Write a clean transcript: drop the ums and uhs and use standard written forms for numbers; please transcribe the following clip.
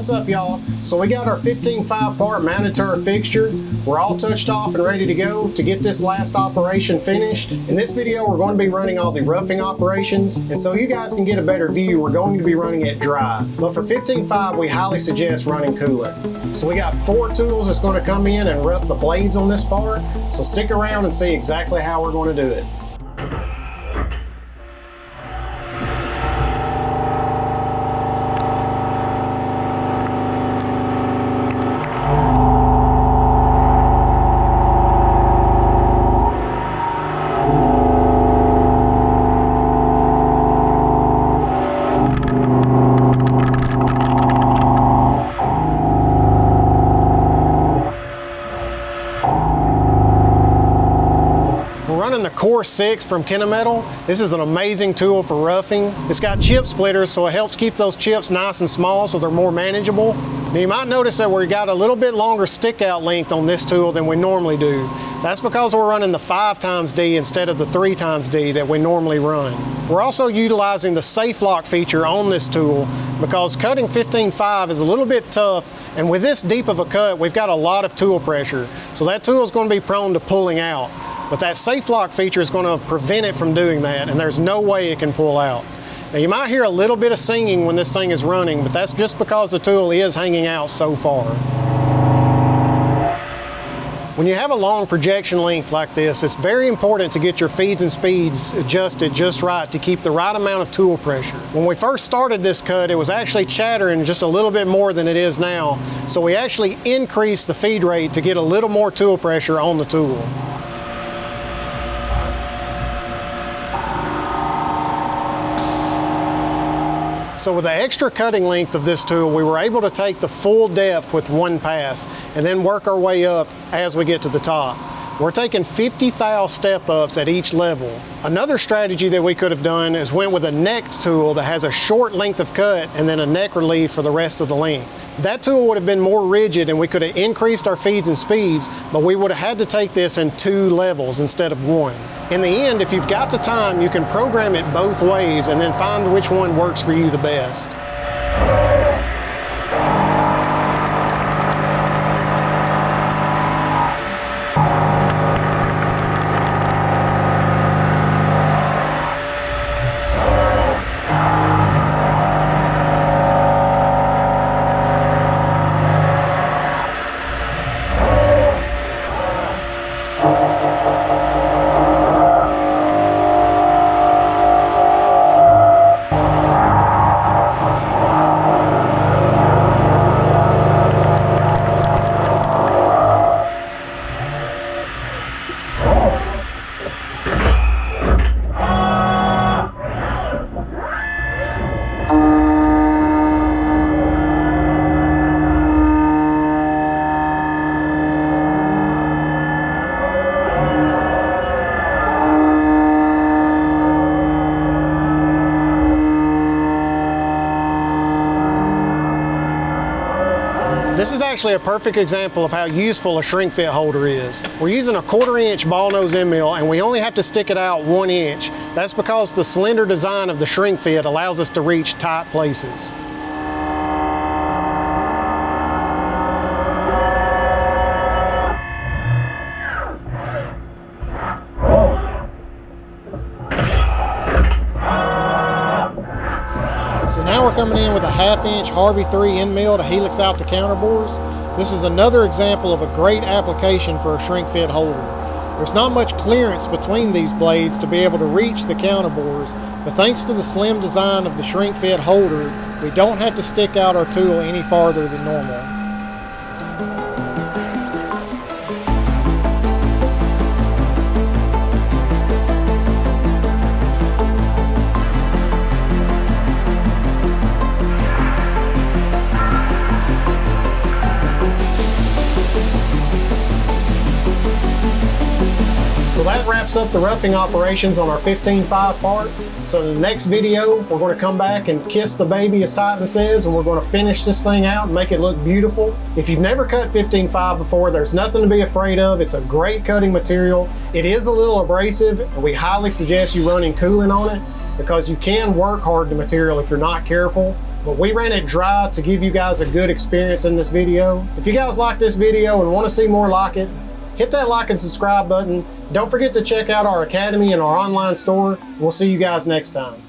What's up, y'all? So we got our 15.5 part mounted to our fixture. We're all touched off and ready to go to get this last operation finished. In this video, we're going to be running all the roughing operations, and so you guys can get a better view, we're going to be running it dry. But for 15.5, we highly suggest running coolant. So we got 4 tools that's going to come in and rough the blades on this part, so stick around and see exactly how we're going to do it. Running the KOR-6 from Kennametal. This is an amazing tool for roughing. It's got chip splitters, so it helps keep those chips nice and small so they're more manageable. Now you might notice that we got a little bit longer stick out length on this tool than we normally do. That's because we're running the 5xD instead of the 3xD that we normally run. We're also utilizing the safe lock feature on this tool because cutting 15.5 is a little bit tough, and with this deep of a cut, we've got a lot of tool pressure. So that tool is going to be prone to pulling out. But that safe lock feature is going to prevent it from doing that, and there's no way it can pull out. Now you might hear a little bit of singing when this thing is running, but that's just because the tool is hanging out so far. When you have a long projection length like this, it's very important to get your feeds and speeds adjusted just right to keep the right amount of tool pressure. When we first started this cut, it was actually chattering just a little bit more than it is now, so we actually increased the feed rate to get a little more tool pressure on the tool. So with the extra cutting length of this tool, we were able to take the full depth with one pass and then work our way up as we get to the top. We're taking 50 thou step-ups at each level. Another strategy that we could have done is went with a necked tool that has a short length of cut and then a neck relief for the rest of the length. That tool would have been more rigid and we could have increased our feeds and speeds, but we would have had to take this in 2 levels instead of 1. In the end, if you've got the time, you can program it both ways and then find which one works for you the best. This is actually a perfect example of how useful a shrink fit holder is. We're using a 1/4 inch ball nose end mill and we only have to stick it out 1 inch. That's because the slender design of the shrink fit allows us to reach tight places. So now we're coming in with a 1/2 inch Harvey 3 end mill to helix out the counterbores. This is another example of a great application for a shrink fit holder. There's not much clearance between these blades to be able to reach the counterbores, but thanks to the slim design of the shrink fit holder, we don't have to stick out our tool any farther than normal. So that wraps up the roughing operations on our 15.5 part. So in the next video, we're going to come back and kiss the baby, as Titan says, and we're going to finish this thing out and make it look beautiful. If you've never cut 15.5 before, there's nothing to be afraid of. It's a great cutting material. It is a little abrasive, and we highly suggest you running coolant on it because you can work hard the material if you're not careful. but we ran it dry to give you guys a good experience in this video. If you guys like this video and want to see more like it, hit that like and subscribe button. Don't forget to check out our academy and our online store. We'll see you guys next time.